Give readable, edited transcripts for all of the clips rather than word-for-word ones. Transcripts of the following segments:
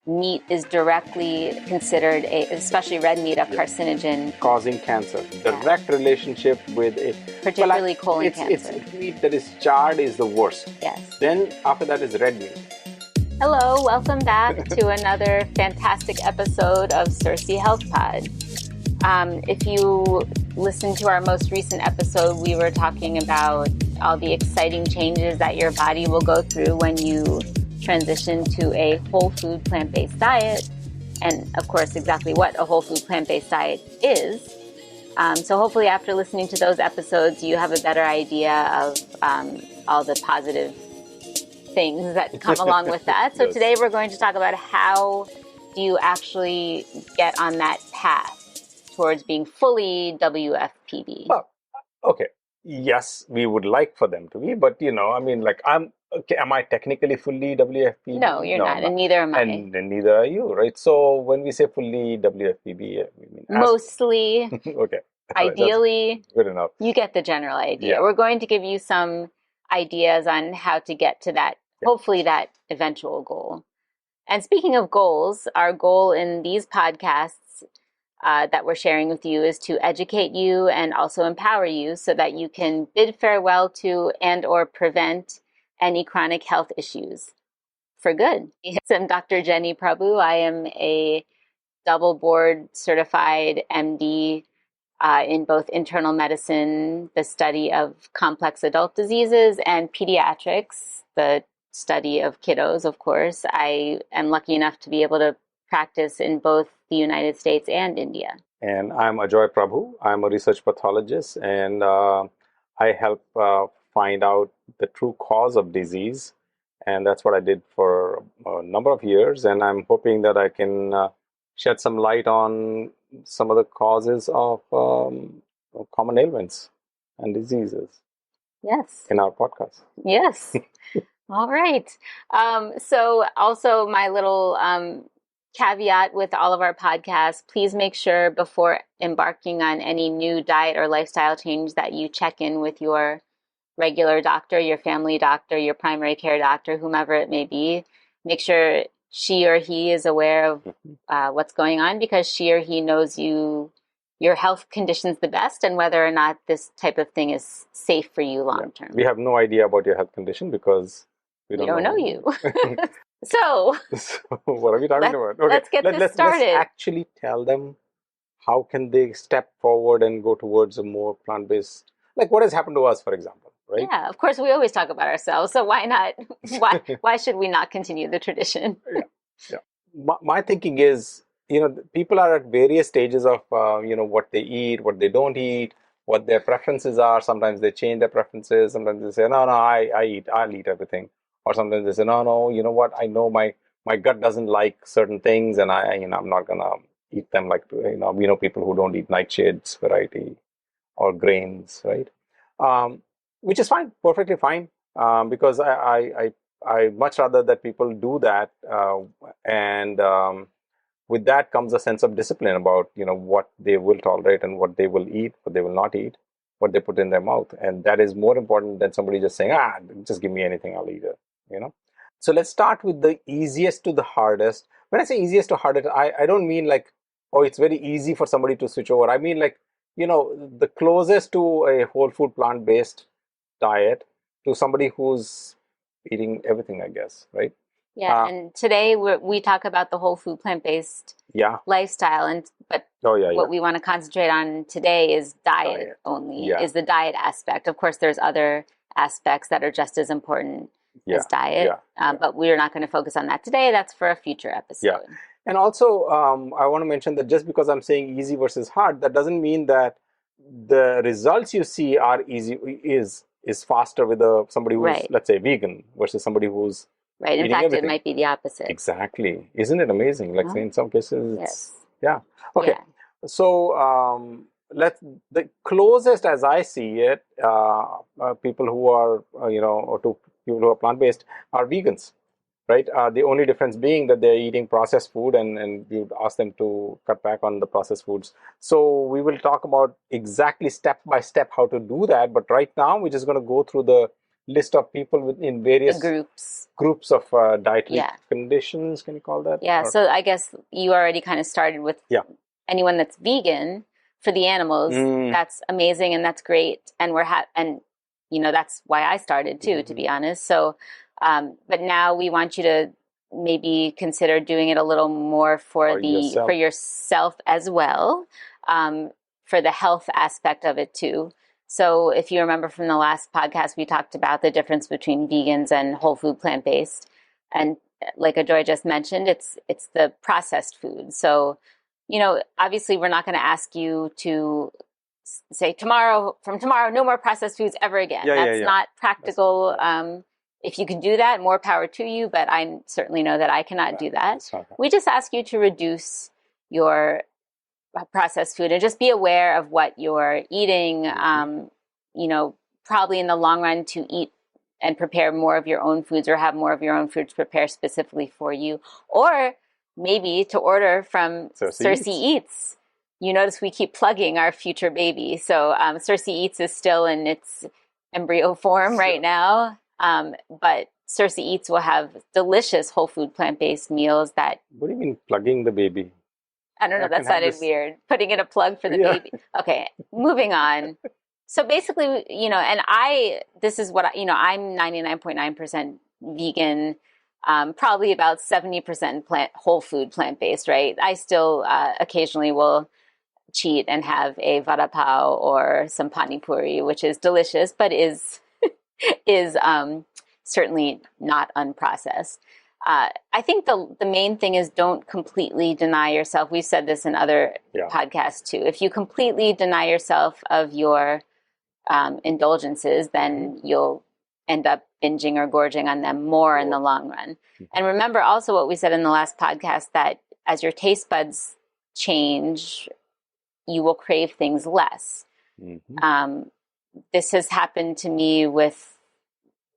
meat is directly considered, especially red meat, a carcinogen. Causing cancer. Direct relationship with it. Particularly colon cancer. It's meat that is charred is the worst. Yes. Then after that is red meat. Hello, welcome back to another fantastic episode of Circee Health Pod. If you listened to our most recent episode, we were talking about all the exciting changes that your body will go through when you transition to a whole food plant-based diet, and of course exactly what a whole food plant-based diet is. So hopefully after listening to those episodes, you have a better idea of all the positive things that come along with that. So today we're going to talk about how do you actually get on that path towards being fully WFPB. Well, okay. Yes, we would like for them to be, but am I technically fully WFPB? No, you're not, and neither am I. And neither are you, right? So when we say fully WFPB, we mean mostly. Okay. Ideally. Good enough. You get the general idea. Yeah. We're going to give you some ideas on how to get to that, hopefully that eventual goal. And speaking of goals, our goal in these podcasts that we're sharing with you is to educate you and also empower you so that you can bid farewell to and or prevent any chronic health issues for good. I'm Dr. Ajoy Prabhu. I am a double board certified MD in both internal medicine, the study of complex adult diseases, and pediatrics, the study of kiddos, of course. I am lucky enough to be able to practice in both the United States and India. And I'm Ajoy Prabhu. I'm a research pathologist, and I help find out the true cause of disease. And that's what I did for a number of years. And I'm hoping that I can shed some light on some of the causes of common ailments and diseases. Yes. In our podcast. Yes. All right. So also my little caveat with all of our podcasts, please make sure before embarking on any new diet or lifestyle change that you check in with your regular doctor, your family doctor, your primary care doctor, whomever it may be. Make sure she or he is aware of what's going on, because she or he knows your health conditions the best and whether or not this type of thing is safe for you long term. We have no idea about your health condition because we don't know you. So what are we talking about? Okay, let's get this started. Let's actually tell them how can they step forward and go towards a more plant-based, like what has happened to us, for example, right? Yeah, of course, we always talk about ourselves. So why not? Why should we not continue the tradition? Yeah. My thinking is, people are at various stages of, what they eat, what they don't eat, what their preferences are. Sometimes they change their preferences. Sometimes they say, no, I'll eat everything. Or sometimes they say, no, you know what? I know my gut doesn't like certain things, and I'm not gonna eat them. Like people who don't eat nightshades variety or grains, right? Which is fine, perfectly fine, because I much rather that people do that, and with that comes a sense of discipline about what they will tolerate and what they will eat, what they will not eat, what they put in their mouth, and that is more important than somebody just saying, just give me anything, I'll eat it. So let's start with the easiest to the hardest. When I say easiest to hardest, I don't mean like, oh, it's very easy for somebody to switch over. I mean like, the closest to a whole food plant-based diet to somebody who's eating everything, I guess, right? Yeah, and today we talk about the whole food plant-based lifestyle, what we want to concentrate on today is diet only, is the diet aspect. Of course, there's other aspects that are just as important as diet, but we're not going to focus on that today. That's for a future episode. Yeah. And also, I want to mention that just because I'm saying easy versus hard, that doesn't mean that the results you see are easy, is faster with somebody who's, let's say, vegan versus somebody who's in fact, everything. It might be the opposite. Exactly. Isn't it amazing? Like, in some cases, it's, Okay. Yeah. So, the closest as I see it, people who are, to people who are plant-based are vegans, right? The only difference being that they're eating processed food, and we would ask them to cut back on the processed foods. So we will talk about exactly step by step how to do that. But right now, we're just going to go through the list of people in The various groups of dietary conditions. Can you call that? Yeah. So I guess you already kind of started with anyone that's vegan for the animals. That's amazing and that's great. And and that's why I started too, to be honest. So, but now we want you to maybe consider doing it a little more for yourself as well, for the health aspect of it too. So if you remember from the last podcast, we talked about the difference between vegans and whole food plant-based. And like Ajoy just mentioned, it's the processed food. So, obviously we're not going to ask you to say from tomorrow, no more processed foods ever again. That's not practical. If you can do that, more power to you, but I certainly know that I cannot do that. We just ask you to reduce your processed food and just be aware of what you're eating. Probably in the long run to eat and prepare more of your own foods, or have more of your own foods prepared specifically for you, or maybe to order from Circee Eats. You notice we keep plugging our future baby. So Circee Eats is still in its embryo form right now, but Circee Eats will have delicious whole food plant-based meals that... What do you mean plugging the baby? I don't know, that sounded weird. Putting in a plug for the baby. Okay, moving on. So basically, this is what I'm 99.9% vegan, probably about 70% whole food plant-based, right? I still occasionally will cheat and have a vada pav or some pani puri, which is delicious, but is certainly not unprocessed. I think the main thing is don't completely deny yourself. We've said this in other podcasts too. If you completely deny yourself of your indulgences, then you'll end up binging or gorging on them more in the long run. And remember also what we said in the last podcast, that as your taste buds change, you will crave things less. This has happened to me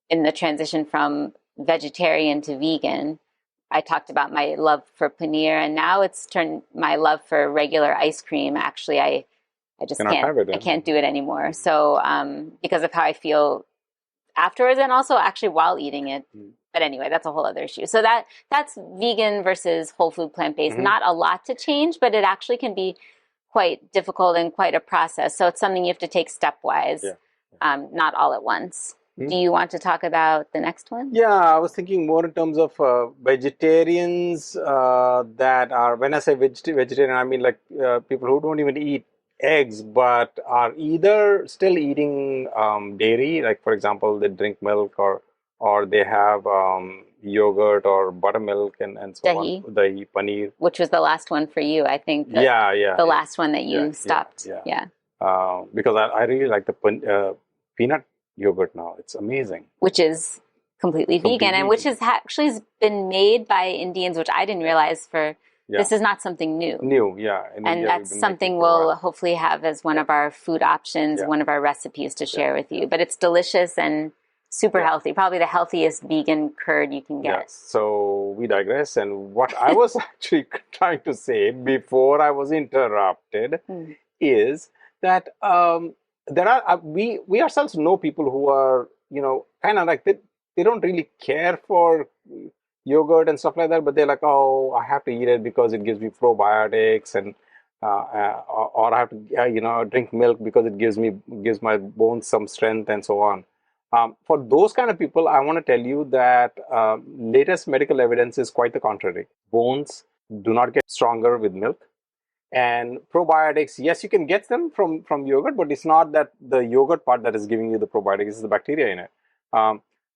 in the transition from vegetarian to vegan. I talked about my love for paneer, and now it's turned my love for regular ice cream. Actually, I just can't do it anymore. So because of how I feel afterwards, and also actually while eating it. But anyway, that's a whole other issue. So that's vegan versus whole food plant-based. Not a lot to change, but it actually can be quite difficult and quite a process. So it's something you have to take stepwise, not all at once. Do you want to talk about the next one? Yeah, I was thinking more in terms of vegetarians that are, when I say vegetarian, I mean like people who don't even eat eggs, but are either still eating dairy, like for example, they drink milk or they have yogurt or buttermilk and so on. Dahi, paneer. Which was the last one for you, I think. The last one that you stopped. Because I really like the peanut yogurt now. It's amazing. Which is completely vegan, and which has actually been made by Indians, which I didn't realize this is not something new. And that's something we'll hopefully have as one of our food options, one of our recipes to share with you. But it's delicious and super healthy. Probably the healthiest vegan curd you can get. So we digress. And what I was actually trying to say before I was interrupted is that there are we ourselves know people who are kind of like they don't really care for yogurt and stuff like that, but they're like, oh, I have to eat it because it gives me probiotics, and or I have to drink milk because it gives my bones some strength and so on. For those kind of people, I want to tell you that latest medical evidence is quite the contrary. Bones do not get stronger with milk. And probiotics, yes, you can get them from yogurt, but it's not that the yogurt part that is giving you the probiotics, it's the bacteria in it.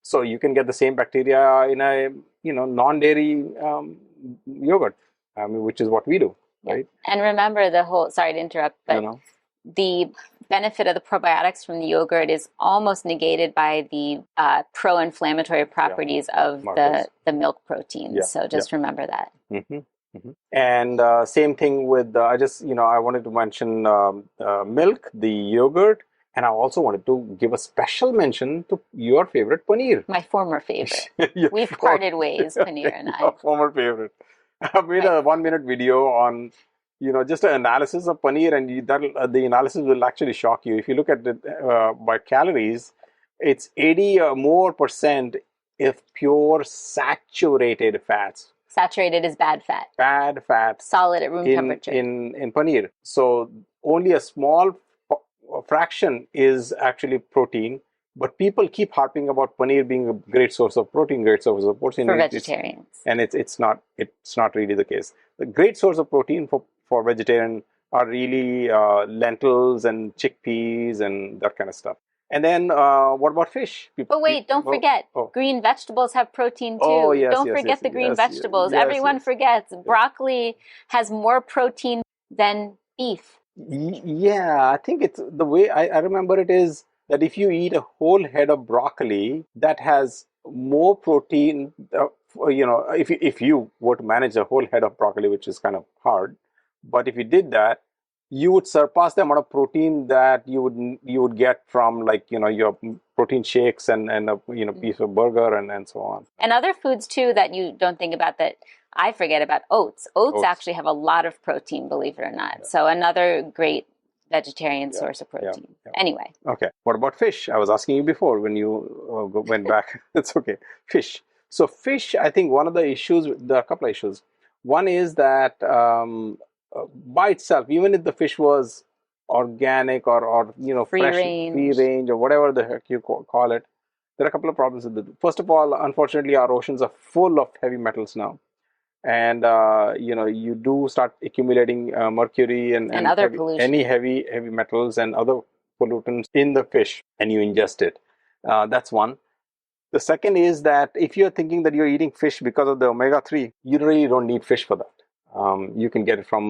So you can get the same bacteria in a non-dairy yogurt, which is what we do, right? And remember sorry to interrupt, but the benefit of the probiotics from the yogurt is almost negated by the pro-inflammatory properties of the milk proteins. So just remember that. And same thing with I wanted to mention milk, the yogurt, and I also wanted to give a special mention to your favorite paneer. My former favorite. We've parted ways, paneer and I. Former favorite. I made a 1-minute video on just an analysis of paneer, and the analysis will actually shock you. If you look at it by calories, It's 80 or more percent if pure saturated fats. Saturated is bad fat. Bad fat. Solid at room temperature. In paneer. So only a small fraction is actually protein. But people keep harping about paneer being a great source of protein, For vegetarians. And it's not really the case. The great source of protein for vegetarian are really lentils and chickpeas and that kind of stuff. And then what about fish? But wait, don't forget, green vegetables have protein too. Oh, yes, don't forget the green vegetables. Everyone forgets. Broccoli has more protein than beef. Yeah, I think it's the way I remember it is that if you eat a whole head of broccoli, that has more protein. If you were to manage a whole head of broccoli, which is kind of hard, but if you did that, you would surpass the amount of protein that you would get from your protein shakes and a piece of burger and so on. And other foods too that you don't think about that I forget about oats. Oats actually have a lot of protein, believe it or not. Yeah. So another great vegetarian source of protein. Yeah. Anyway. Okay. What about fish? I was asking you before when you went back. It's okay. Fish. So fish, I think one of the issues, there are a couple of issues. One is that by itself, even if the fish was organic or free fresh, range. free range or whatever the heck you call it, there are a couple of problems with it. First of all, unfortunately, our oceans are full of heavy metals now. And you do start accumulating mercury and other pollution. Any heavy metals and other pollutants in the fish, and you ingest it. That's one. The second is that if you're thinking that you're eating fish because of the omega-3, you really don't need fish for that. You can get it from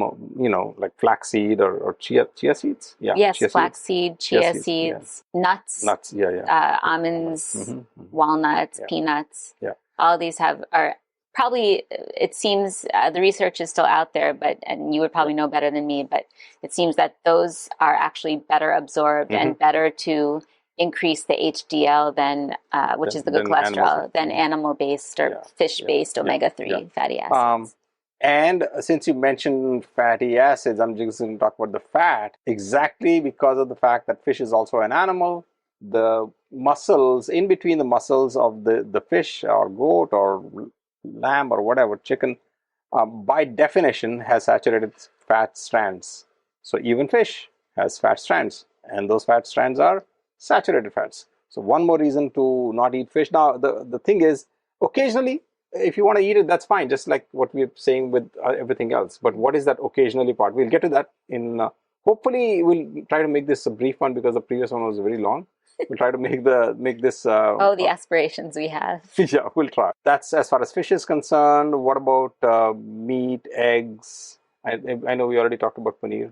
like flaxseed or chia seeds. Yeah. Yes, flaxseed, chia seeds, nuts. Almonds, walnuts, peanuts. Yeah. All these are probably, it seems, the research is still out there, and you would probably know better than me, but it seems that those are actually better absorbed and better to increase the HDL than, which is the good cholesterol, than animal-based or fish-based omega-3 fatty acids. And since you mentioned fatty acids, I'm just going to talk about the fat, exactly because of the fact that fish is also an animal. The muscles, in between the muscles of the fish or goat or lamb or whatever, chicken, by definition has saturated fat strands. So even fish has fat strands, and those fat strands are saturated fats. So one more reason to not eat fish. Now the thing is, occasionally, if you want to eat it, that's fine, just like what we're saying with everything else. But what is that occasionally part? We'll get to that in, hopefully we'll try to make this a brief one because the previous one was very long. We'll try to make this. The aspirations we have. Yeah, we'll try. That's as far as fish is concerned. What about meat, eggs? I know we already talked about paneer.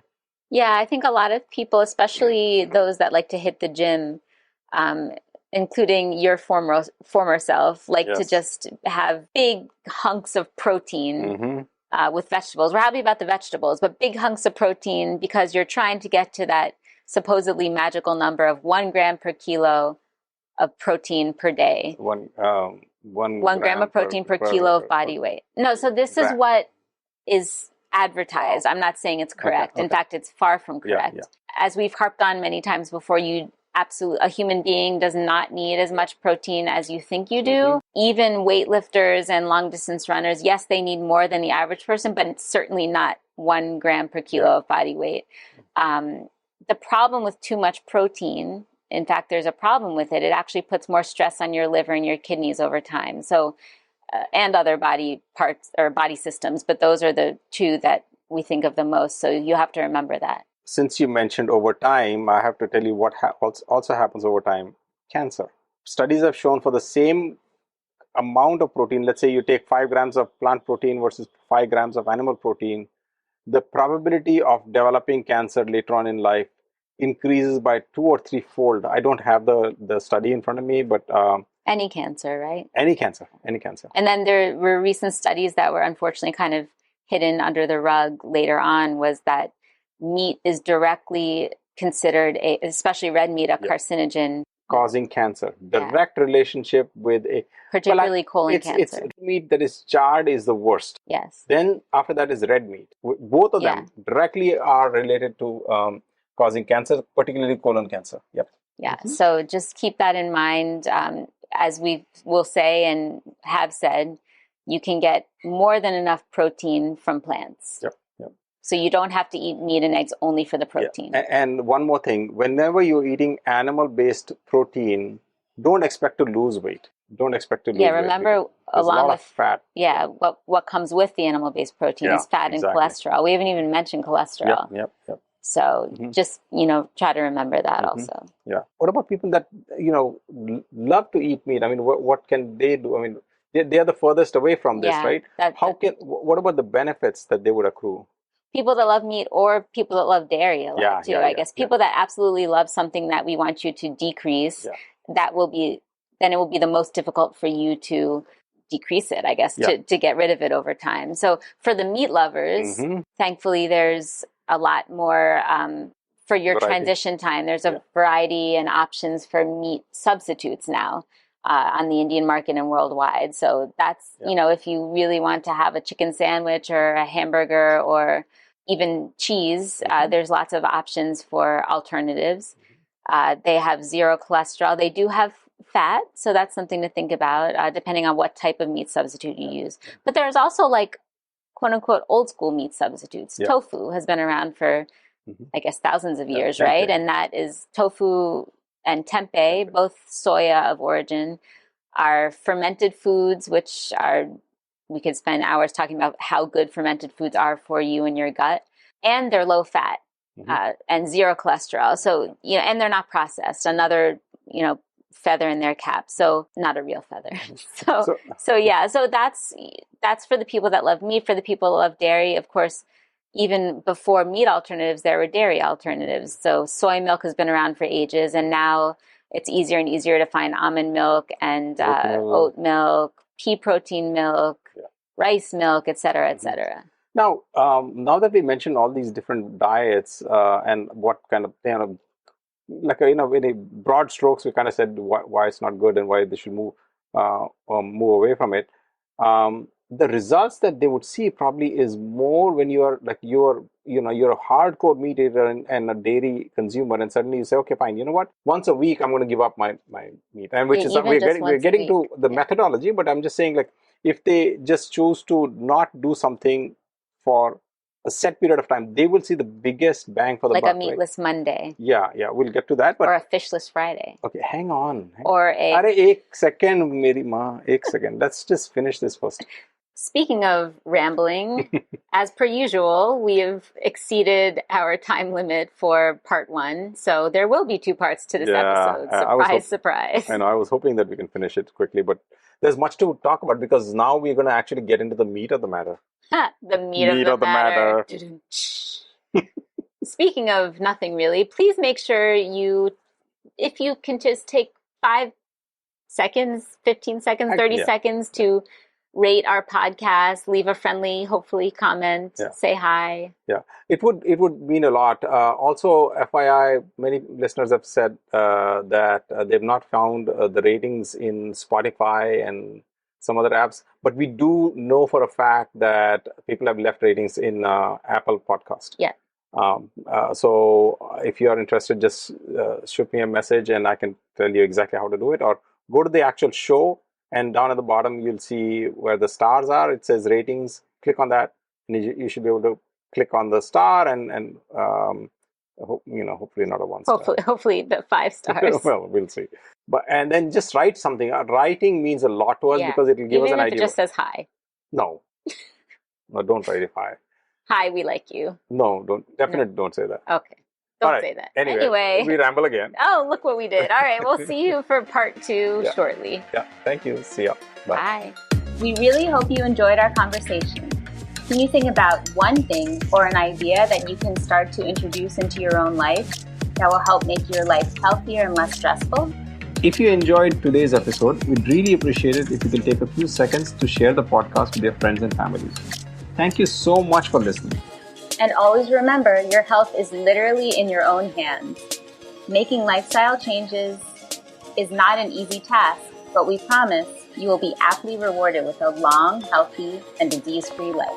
Yeah, I think a lot of people, especially those that like to hit the gym, including your former self, like to just have big hunks of protein with vegetables. We're happy about the vegetables, but big hunks of protein because you're trying to get to that supposedly magical number of 1 gram per kilo of protein per day. One gram of protein per kilo of body weight. No, so this is what is advertised. I'm not saying it's correct. Okay. In fact, it's far from correct. As we've harped on many times before, a human being does not need as much protein as you think you do. Even weightlifters and long distance runners, yes, they need more than the average person, but it's certainly not 1 gram per kilo of body weight. The problem with too much protein, in fact, there's a problem with it. It actually puts more stress on your liver and your kidneys over time. So, and other body parts or body systems, but those are the two that we think of the most. So you have to remember that. Since you mentioned over time, I have to tell you what also happens over time. Cancer. Studies have shown for the same amount of protein, let's say you take 5 grams of plant protein versus 5 grams of animal protein, the probability of developing cancer later on in life increases by 2 or 3 fold. I don't have the study in front of me, but any cancer, right? Any cancer. And then there were recent studies that were unfortunately kind of hidden under the rug later on, was that meat is directly considered, especially red meat, a carcinogen. Causing cancer. Direct relationship with particularly colon cancer. It's meat that is charred is the worst. Yes. Then after that is red meat. Both of them directly are related to causing cancer, particularly colon cancer. Yep. Yeah. So just keep that in mind. As we will say and have said, you can get more than enough protein from plants. Yep. Yep. So you don't have to eat meat and eggs only for the protein. Yeah. And one more thing, whenever you're eating animal-based protein, don't expect to lose weight. Don't expect to lose weight. Yeah, remember there's along a lot with of fat. Yeah, what comes with the animal-based protein is fat and cholesterol. We haven't even mentioned cholesterol. Yep. So just, try to remember that also. Yeah. What about people that, love to eat meat? I mean, what can they do? I mean, they are the furthest away from this, right? What about the benefits that they would accrue? People that love meat or people that love dairy a lot too, I guess. People that absolutely love something that we want you to decrease, it will be the most difficult for you to decrease it, I guess, to get rid of it over time. So for the meat lovers, thankfully there's a lot more for your transition time. There's a variety and options for meat substitutes now on the Indian market and worldwide. So that's, if you really want to have a chicken sandwich or a hamburger or even cheese, there's lots of options for alternatives. They have zero cholesterol. They do have fat, so that's something to think about, depending on what type of meat substitute you use. But there's also quote unquote old school meat substitutes. Tofu has been around for, I guess, thousands of years, right? And that is tofu and tempeh, both soya of origin, are fermented foods, which we could spend hours talking about how good fermented foods are for you and your gut. And they're low fat and zero cholesterol. So, and they're not processed. Another, feather in their cap. So not a real feather. So that's for the people that love meat. For the people that love dairy, of course, even before meat alternatives, there were dairy alternatives. So soy milk has been around for ages, and now it's easier and easier to find almond milk and oat milk, pea protein milk, rice milk, et cetera, et cetera. Now, now that we mentioned all these different diets and what kind of, in a broad strokes, we kind of said why it's not good and why they should move away from it. The results that they would see probably is more when you're a hardcore meat eater and a dairy consumer, and suddenly you say, okay, fine, you know what? Once a week, I'm going to give up my meat, and which is we're getting to the methodology. But I'm just saying, if they just choose to not do something for a set period of time, they will see the biggest bang for the buck. Like a meatless Monday. Yeah, we'll get to that. But or a fishless Friday. Okay, hang on. Or ek second, meri maa, ek second. Let's just finish this first. Speaking of rambling, as per usual, we have exceeded our time limit for part 1. So there will be 2 parts to this episode. Surprise. I know, I was hoping that we can finish it quickly, but there's much to talk about because now we're going to actually get into the meat of the matter. The meat of the matter. Speaking of nothing really, please make sure if you can just take 5 seconds, 15 seconds, 30 seconds to rate our podcast, leave a friendly, hopefully, comment, say hi. Yeah, it would mean a lot. Also, FYI, many listeners have said that they've not found the ratings in Spotify and some other apps, but we do know for a fact that people have left ratings in Apple Podcast. Yeah. So if you are interested, just shoot me a message and I can tell you exactly how to do it, or go to the actual show. And down at the bottom, you'll see where the stars are. It says ratings. Click on that, and you should be able to click on the star and hopefully not a 1 star. Hopefully the 5 stars. Well, we'll see. And then just write something. Writing means a lot to us because it will give us an idea. Even if it just says hi. No, don't write it hi. Hi, we like you. No, don't say that. Okay. Don't say that. Anyway, we ramble again. Oh, look what we did. All right, we'll see you for part 2 shortly. Yeah, thank you. See ya. Bye. We really hope you enjoyed our conversation. Can you think about one thing or an idea that you can start to introduce into your own life that will help make your life healthier and less stressful? If you enjoyed today's episode, we'd really appreciate it if you can take a few seconds to share the podcast with your friends and family. Thank you so much for listening. And always remember, your health is literally in your own hands. Making lifestyle changes is not an easy task, but we promise you will be aptly rewarded with a long, healthy, and disease-free life.